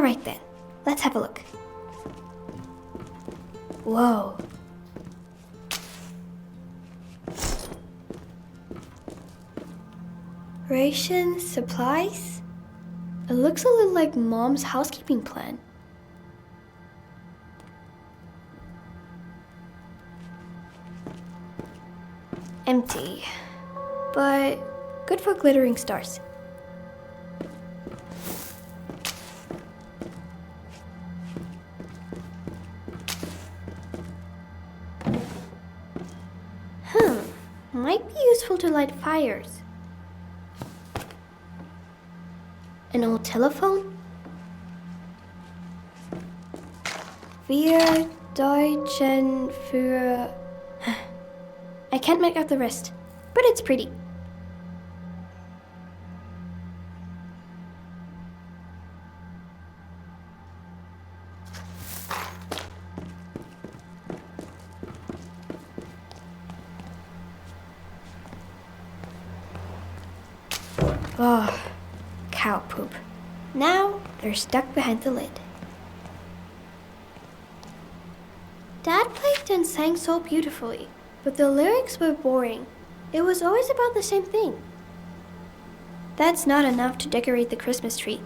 Alright then, let's have a look. Whoa. Rations, supplies? It looks a little like Mom's housekeeping plan. Empty, but good for glittering stars. Might be useful to light fires. An old telephone? Wir Deutschen für... I can't make out the rest, but it's pretty. Oh, cow poop. Now they're stuck behind the lid. Dad played and sang so beautifully, but the lyrics were boring. It was always about the same thing. That's not enough to decorate the Christmas tree.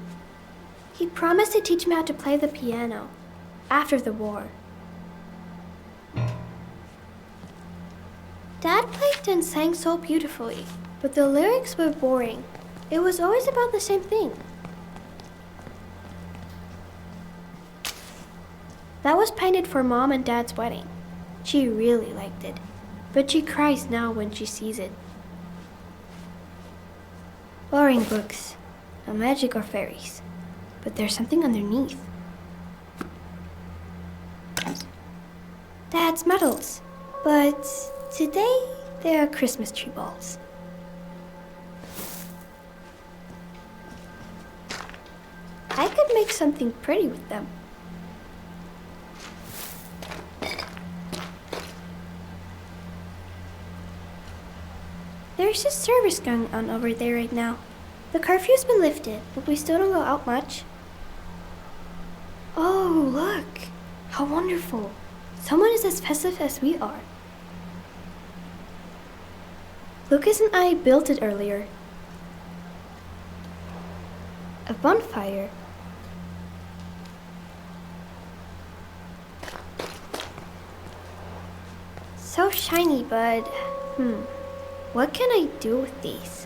He promised to teach me how to play the piano after the war. Dad played and sang so beautifully, but the lyrics were boring. It was always about the same thing. That was painted for Mom and Dad's wedding. She really liked it, but she cries now when she sees it. Boring books, no magic or fairies, but there's something underneath. Dad's medals, but today they are Christmas tree balls. I could make something pretty with them. There's a service going on over there right now. The curfew's been lifted, but we still don't go out much. Oh, look! How wonderful! Someone is as festive as we are. Lucas and I built it earlier. A bonfire. So shiny, but what can I do with these?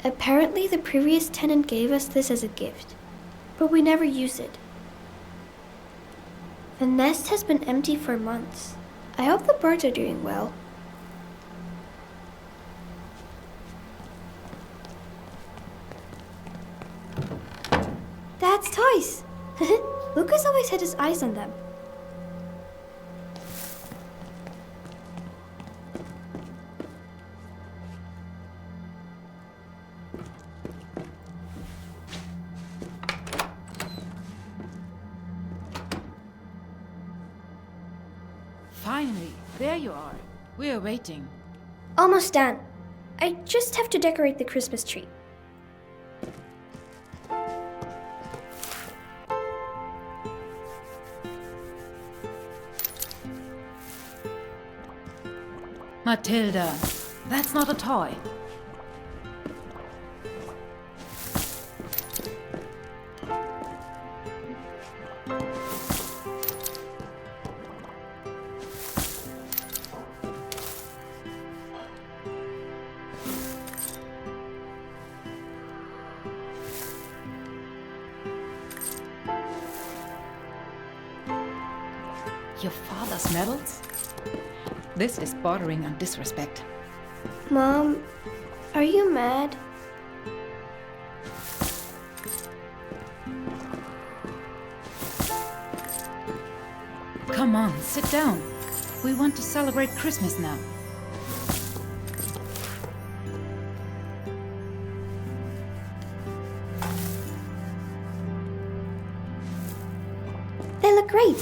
Apparently the previous tenant gave us this as a gift, but we never used it. The nest has been empty for months. I hope the birds are doing well. Dad's toys! Lucas always had his eyes on them. Finally, there you are. We are waiting. Almost done. I just have to decorate the Christmas tree. Matilda, that's not a toy. Your father's medals? This is bordering on disrespect. Mom, are you mad? Come on, sit down. We want to celebrate Christmas now. They look great.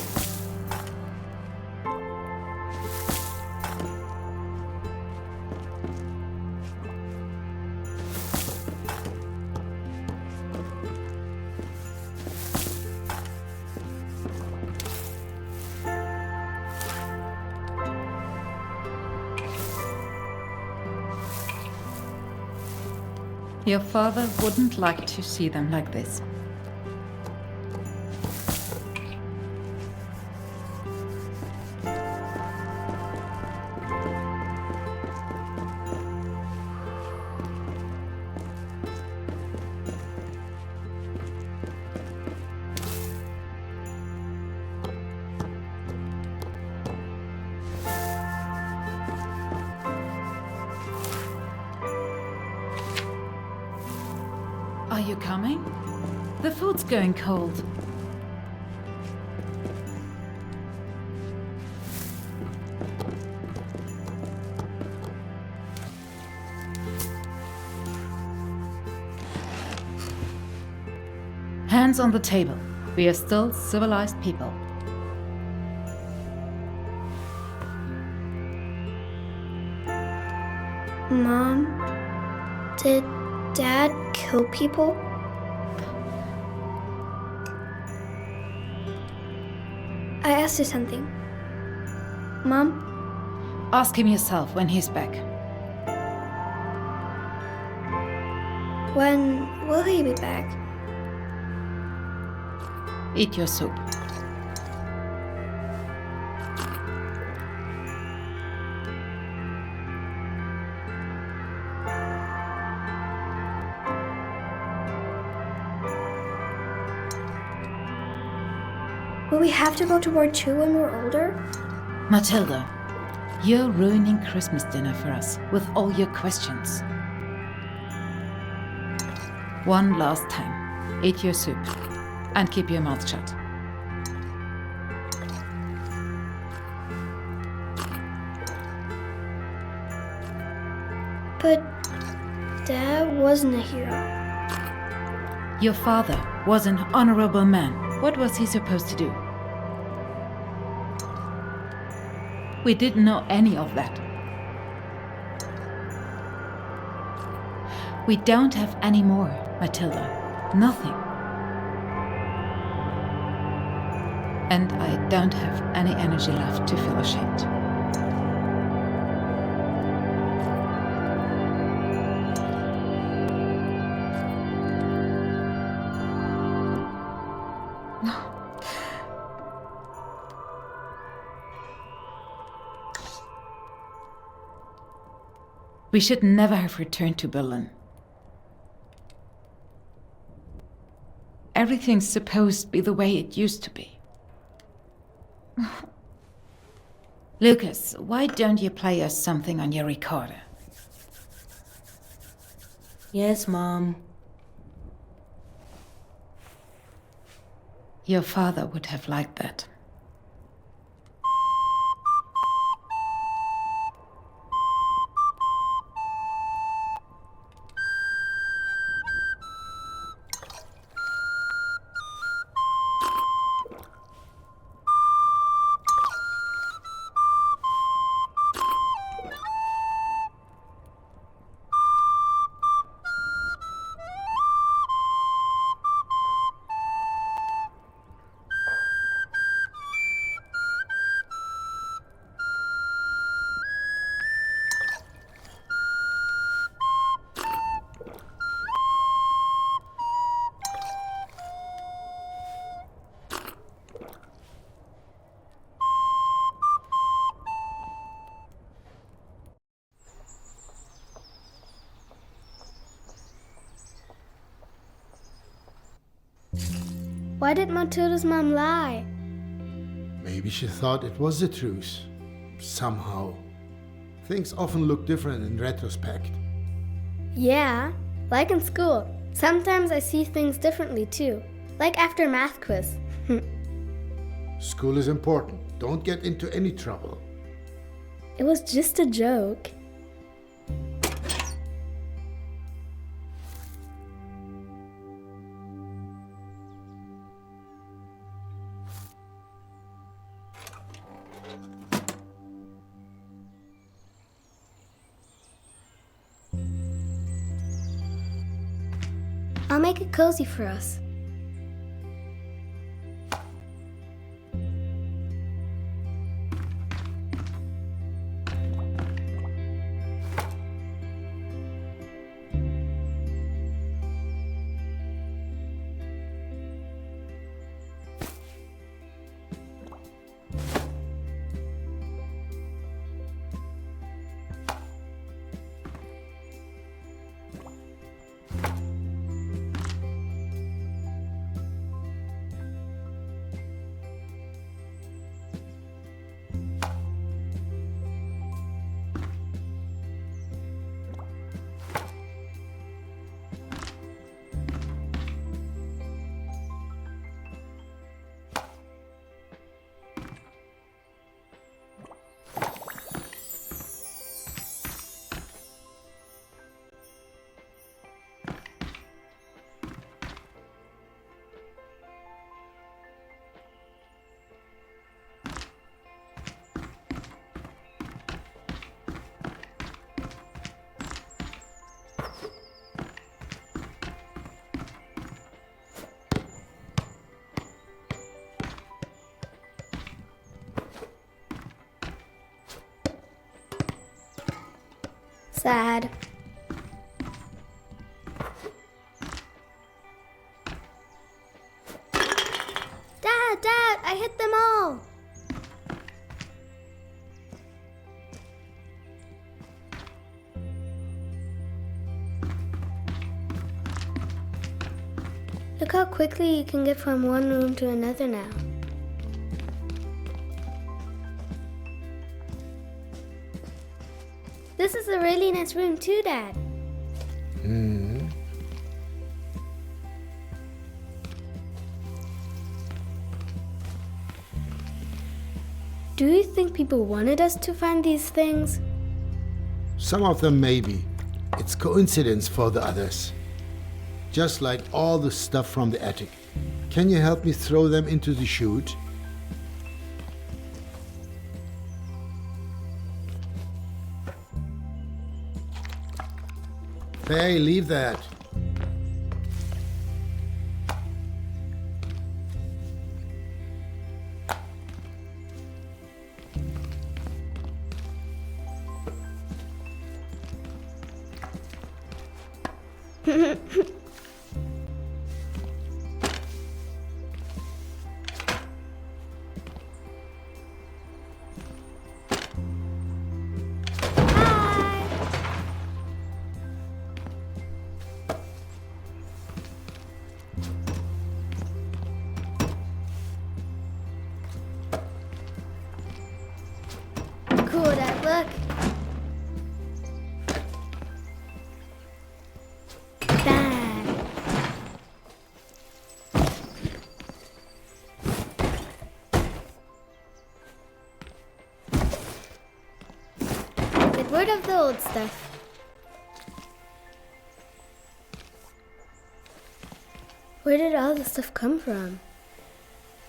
Your father wouldn't like to see them like this. Are you coming? The food's going cold. Hands on the table. We are still civilized people. Mom, did Dad kill people? I asked you something. Mom? Ask him yourself when he's back. When will he be back? Eat your soup. Will we have to go to war too when we're older? Matilda, you're ruining Christmas dinner for us with all your questions. One last time. Eat your soup. And keep your mouth shut. But Dad wasn't a hero. Your father was an honorable man. What was he supposed to do? We didn't know any of that. We don't have any more, Matilda. Nothing. And I don't have any energy left to feel ashamed. We should never have returned to Berlin. Everything's supposed to be the way it used to be. Lucas, why don't you play us something on your recorder? Yes, Mom. Your father would have liked that. Why did Matilda's mom lie? Maybe she thought it was the truth. Somehow. Things often look different in retrospect. Yeah, like in school. Sometimes I see things differently too. Like after math quiz. School is important. Don't get into any trouble. It was just a joke. I'll make it cozy for us. Sad. Dad, I hit them all. Look how quickly you can get from one room to another now. This is a really nice room too, Dad. Do you think people wanted us to find these things? Some of them maybe. It's coincidence for the others. Just like all the stuff from the attic. Can you help me throw them into the chute? Hey, leave that. Cool, Dad, look. Dad. Get rid of the old stuff. Where did all the stuff come from?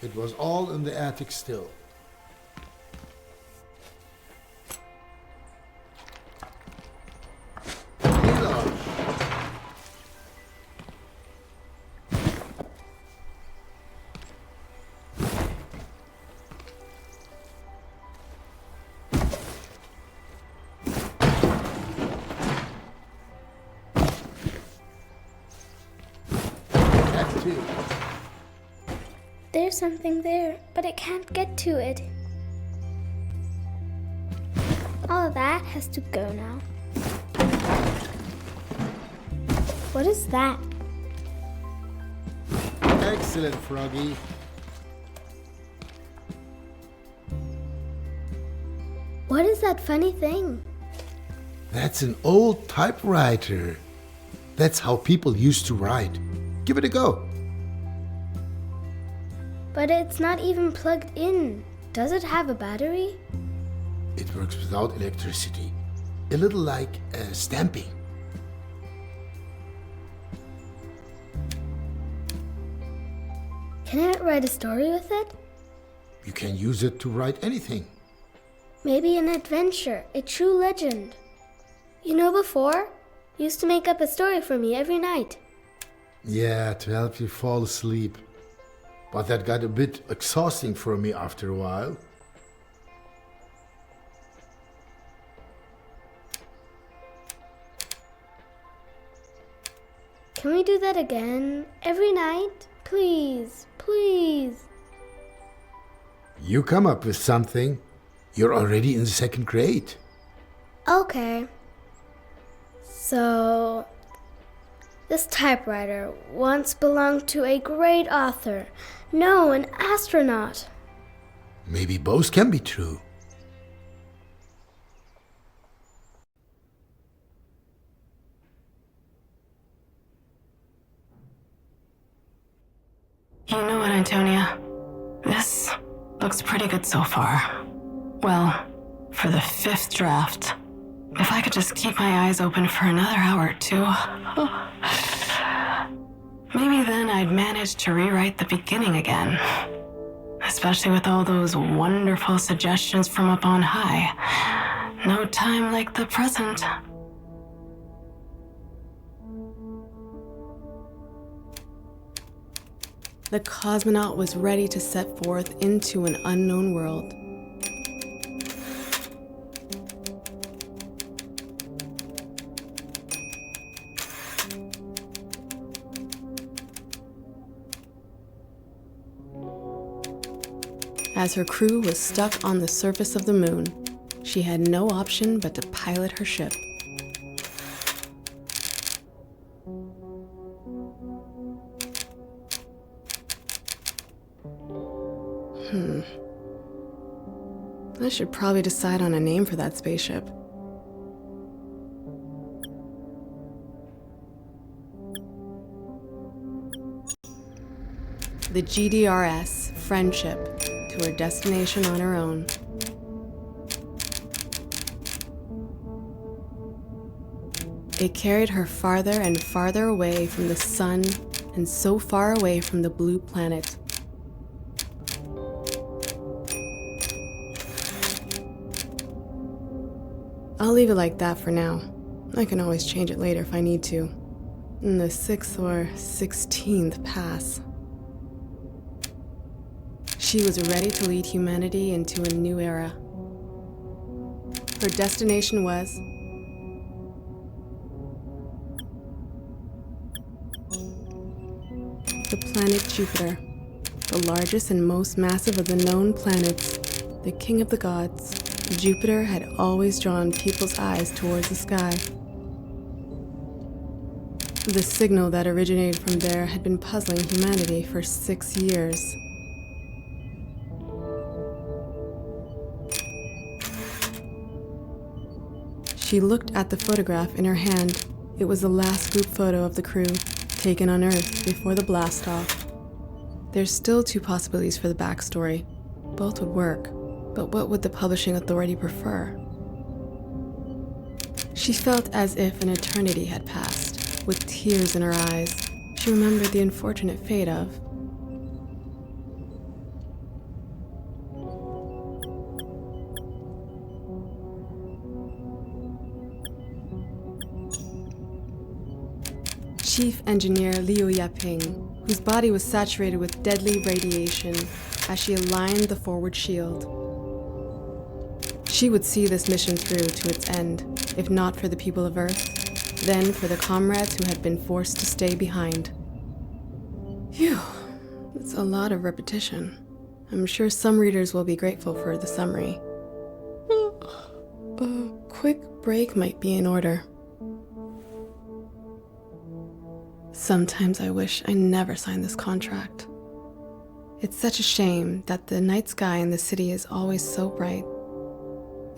It was all in the attic still. There's something there, but I can't get to it. All of that has to go now. What is that? Excellent, Froggy. What is that funny thing? That's an old typewriter. That's how people used to write. Give it a go. But it's not even plugged in. Does it have a battery? It works without electricity. A little like stamping. Can I write a story with it? You can use it to write anything. Maybe an adventure, a true legend. You know, before, you used to make up a story for me every night. Yeah, to help you fall asleep. But that got a bit exhausting for me after a while. Can we do that again? Every night? Please, please. You come up with something. You're already in the second grade. Okay. So, this typewriter once belonged to a great author. No, an astronaut. Maybe both can be true. You know what, Antonia? This looks pretty good so far. Well, for the 5th draft. If I could just keep my eyes open for another hour or two. Maybe then I'd manage to rewrite the beginning again. Especially with all those wonderful suggestions from up on high. No time like the present. The cosmonaut was ready to set forth into an unknown world. As her crew was stuck on the surface of the moon, she had no option but to pilot her ship. I should probably decide on a name for that spaceship. The GDRS, Friendship, to her destination on her own. It carried her farther and farther away from the sun and so far away from the blue planet. I'll leave it like that for now. I can always change it later if I need to. In the 6th or 16th pass. She was ready to lead humanity into a new era. Her destination was the planet Jupiter, the largest and most massive of the known planets, the king of the gods. Jupiter had always drawn people's eyes towards the sky. The signal that originated from there had been puzzling humanity for 6 years. She looked at the photograph in her hand. It was the last group photo of the crew, taken on Earth before the blast-off. There's still 2 possibilities for the backstory. Both would work, but what would the publishing authority prefer? She felt as if an eternity had passed, with tears in her eyes. She remembered the unfortunate fate of Chief Engineer Liu Yaping, whose body was saturated with deadly radiation as she aligned the forward shield. She would see this mission through to its end, if not for the people of Earth, then for the comrades who had been forced to stay behind. Phew, it's a lot of repetition. I'm sure some readers will be grateful for the summary. A quick break might be in order. Sometimes I wish I never signed this contract. It's such a shame that the night sky in the city is always so bright.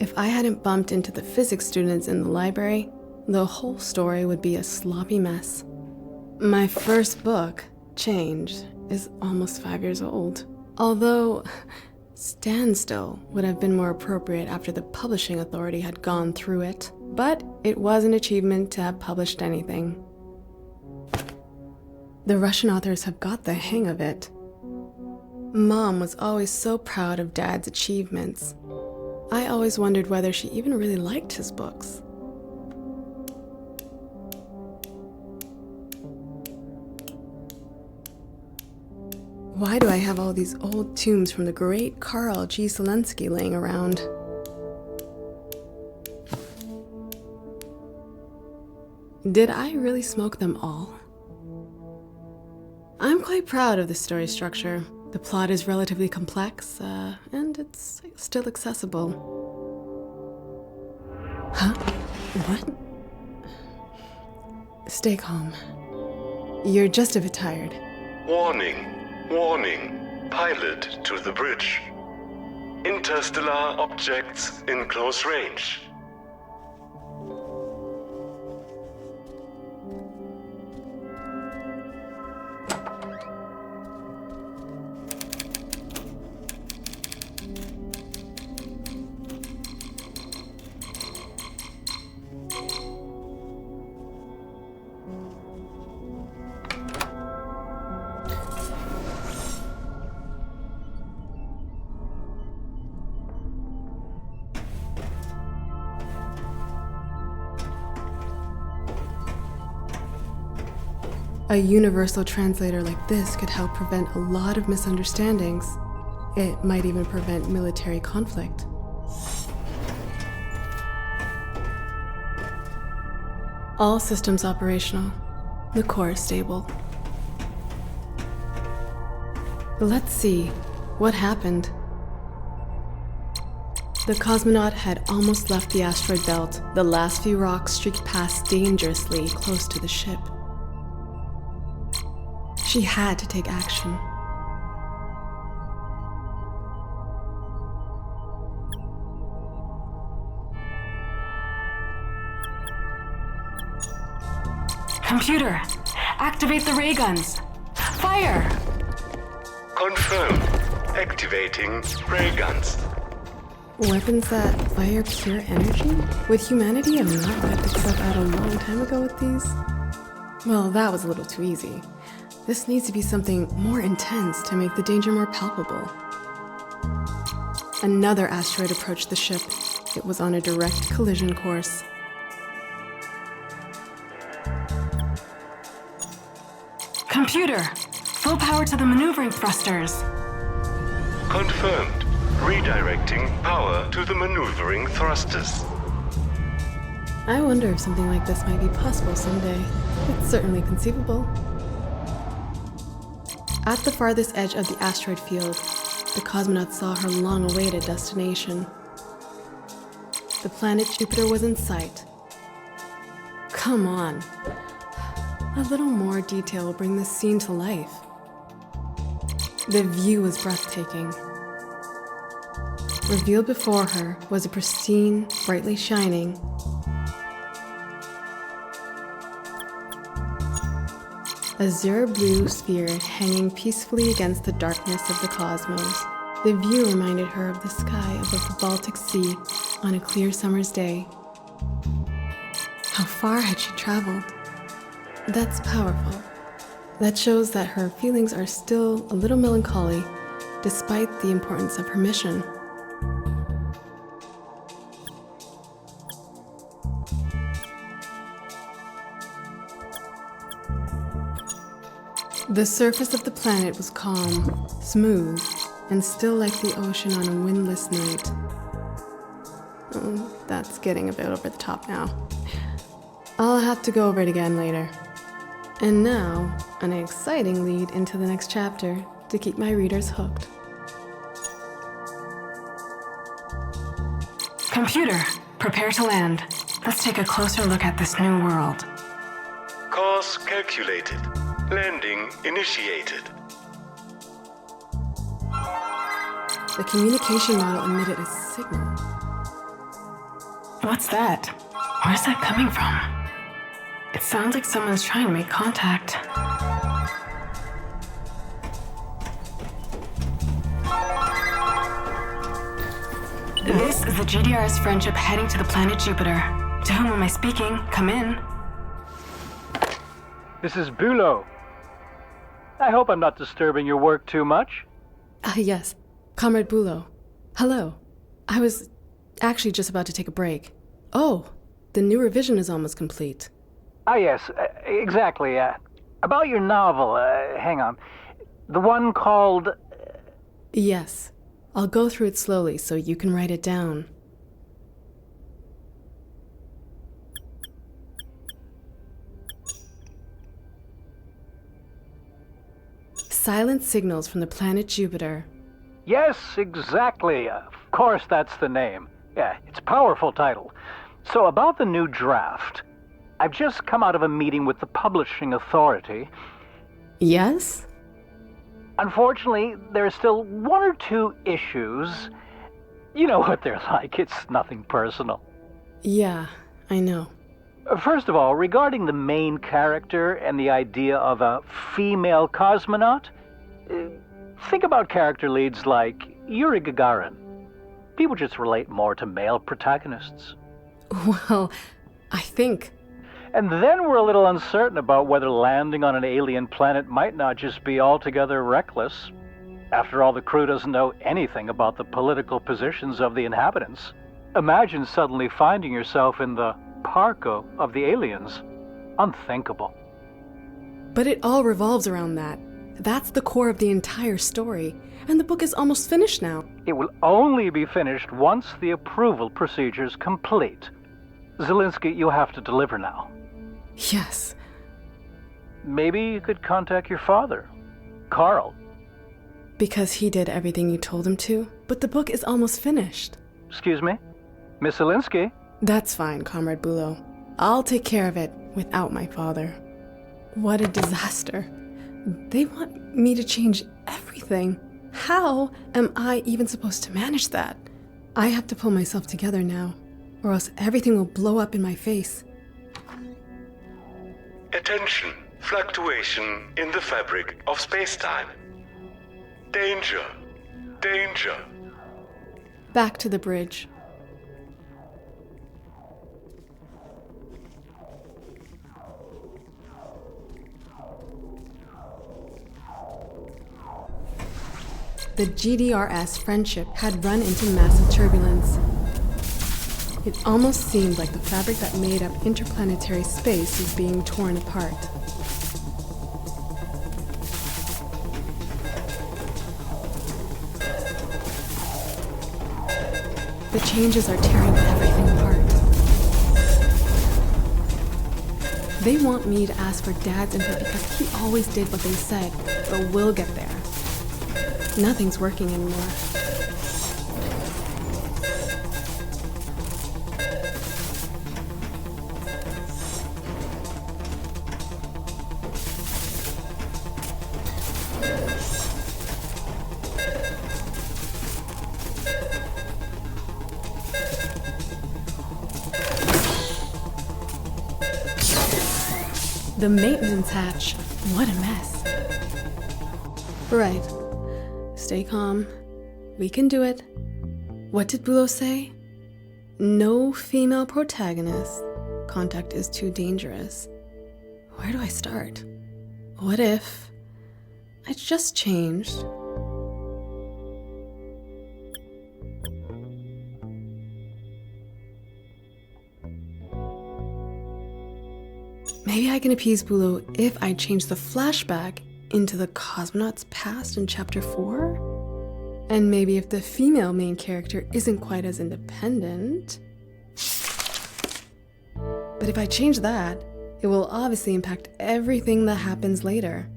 If I hadn't bumped into the physics students in the library, the whole story would be a sloppy mess. My first book, Change, is almost 5 years old. Although, Standstill would have been more appropriate after the publishing authority had gone through it. But it was an achievement to have published anything. The Russian authors have got the hang of it. Mom was always so proud of Dad's achievements. I always wondered whether she even really liked his books. Why do I have all these old tombs from the great Karl G. Zelensky laying around? Did I really smoke them all? I'm quite proud of the story structure. The plot is relatively complex, and it's still accessible. Huh? What? Stay calm. You're just a bit tired. Warning, warning, pilot to the bridge. Interstellar objects in close range. A universal translator like this could help prevent a lot of misunderstandings. It might even prevent military conflict. All systems operational. The core is stable. Let's see. What happened? The cosmonaut had almost left the asteroid belt. The last few rocks streaked past dangerously close to the ship. She had to take action. Computer, activate the ray guns. Fire! Confirmed. Activating ray guns. Weapons that fire pure energy? Would humanity have not wiped itself out a long time ago with these? Well, that was a little too easy. This needs to be something more intense to make the danger more palpable. Another asteroid approached the ship. It was on a direct collision course. Computer, full power to the maneuvering thrusters. Confirmed. Redirecting power to the maneuvering thrusters. I wonder if something like this might be possible someday. It's certainly conceivable. At the farthest edge of the asteroid field, the cosmonaut saw her long-awaited destination. The planet Jupiter was in sight. Come on. A little more detail will bring this scene to life. The view was breathtaking. Revealed before her was a pristine, brightly shining azure blue sphere hanging peacefully against the darkness of the cosmos. The view reminded her of the sky above the Baltic Sea on a clear summer's day. How far had she traveled? That's powerful. That shows that her feelings are still a little melancholy, despite the importance of her mission. The surface of the planet was calm, smooth, and still like the ocean on a windless night. Oh, that's getting a bit over the top now. I'll have to go over it again later. And now, an exciting lead into the next chapter to keep my readers hooked. Computer, prepare to land. Let's take a closer look at this new world. Course calculated. Landing initiated. The communication model emitted a signal. What's that? Where's that coming from? It sounds like someone's trying to make contact. This is the GDR's friendship heading to the planet Jupiter. To whom am I speaking? Come in. This is Bulow. I hope I'm not disturbing your work too much. Yes, Comrade Bulow. Hello. I was actually just about to take a break. Oh, the new revision is almost complete. Ah, yes, exactly. About your novel, hang on. The one called... Yes. I'll go through it slowly so you can write it down. Silent signals from the planet Jupiter. Yes, exactly. Of course, that's the name. Yeah, it's a powerful title. So about the new draft. I've just come out of a meeting with the publishing authority. Yes? Unfortunately, there are still one or two issues. You know what they're like. It's nothing personal. Yeah, I know. First of all, regarding the main character and the idea of a female cosmonaut, think about character leads like Yuri Gagarin. People just relate more to male protagonists. Well, I think... And then we're a little uncertain about whether landing on an alien planet might not just be altogether reckless. After all, the crew doesn't know anything about the political positions of the inhabitants. Imagine suddenly finding yourself in the parko of the aliens. Unthinkable. But it all revolves around that. That's the core of the entire story. And the book is almost finished now. It will only be finished once the approval procedure's complete. Zelinsky, you have to deliver now. Yes. Maybe you could contact your father, Carl. Because he did everything you told him to? But the book is almost finished. Excuse me? Miss Zelinsky? That's fine, Comrade Bulo. I'll take care of it without my father. What a disaster. They want me to change everything. How am I even supposed to manage that? I have to pull myself together now, or else everything will blow up in my face. Attention. Fluctuation in the fabric of space-time. Danger. Danger. Back to the bridge. The GDRS Friendship had run into massive turbulence. It almost seemed like the fabric that made up interplanetary space was being torn apart. The changes are tearing everything apart. They want me to ask for Dad's input because he always did what they said, but we'll get there. Nothing's working anymore. The maintenance hatch. What a mess. Right. Stay calm. We can do it. What did Bulo say? No female protagonist. Contact is too dangerous. Where do I start? What if I just changed? Maybe I can appease Bulo if I change the flashback into the cosmonaut's past in Chapter 4? And maybe if the female main character isn't quite as independent. But if I change that, it will obviously impact everything that happens later.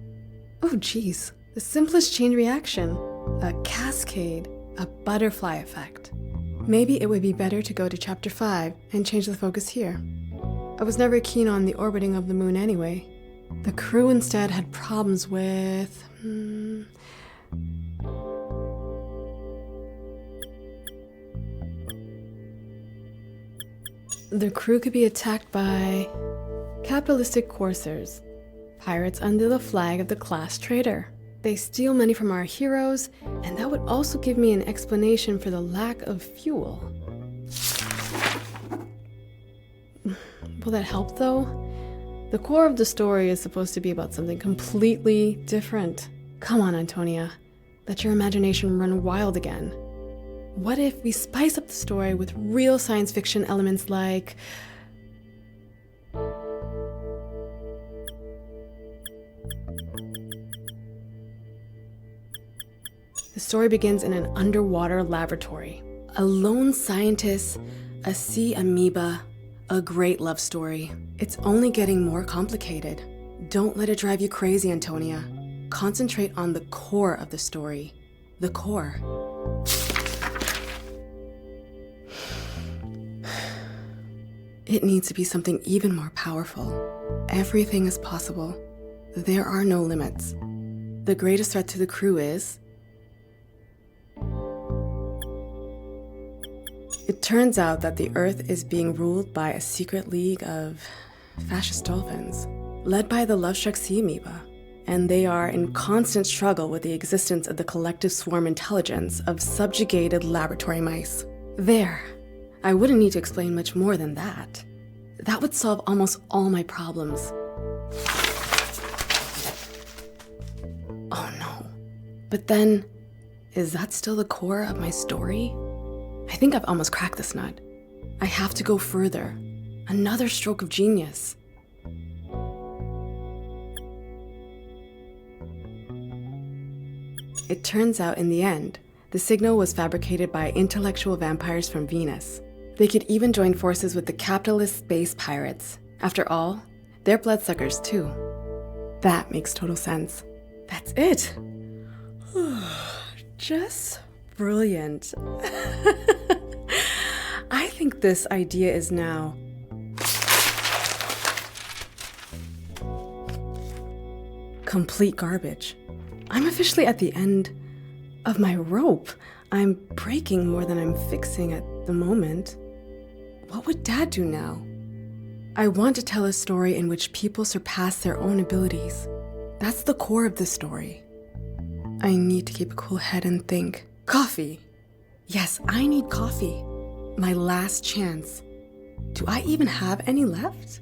Oh geez, the simplest chain reaction. A cascade, a butterfly effect. Maybe it would be better to go to Chapter 5 and change the focus here. I was never keen on the orbiting of the moon anyway. The crew instead had problems with... The crew could be attacked by capitalistic coursers, pirates under the flag of the class trader. They steal money from our heroes, and that would also give me an explanation for the lack of fuel. Will that help, though? The core of the story is supposed to be about something completely different. Come on, Antonia. Let your imagination run wild again. What if we spice up the story with real science fiction elements like... The story begins in an underwater laboratory. A lone scientist, a sea amoeba, a great love story. It's only getting more complicated. Don't let it drive you crazy, Antonia. Concentrate on the core of the story. The core. It needs to be something even more powerful. Everything is possible. There are no limits. The greatest threat to the crew is... It turns out that the Earth is being ruled by a secret league of fascist dolphins, led by the love-struck sea amoeba, and they are in constant struggle with the existence of the collective swarm intelligence of subjugated laboratory mice. There. I wouldn't need to explain much more than that. That would solve almost all my problems. Oh no. But then, is that still the core of my story? I think I've almost cracked this nut. I have to go further. Another stroke of genius. It turns out in the end, the signal was fabricated by intellectual vampires from Venus. They could even join forces with the capitalist space pirates. After all, they're bloodsuckers too. That makes total sense. That's it. Just brilliant. this idea is now. Complete garbage. I'm officially at the end of my rope. I'm breaking more than I'm fixing at the moment. What would Dad do now? I want to tell a story in which people surpass their own abilities. That's the core of the story. I need to keep a cool head and think. Coffee. Yes, I need coffee. My last chance. Do I even have any left?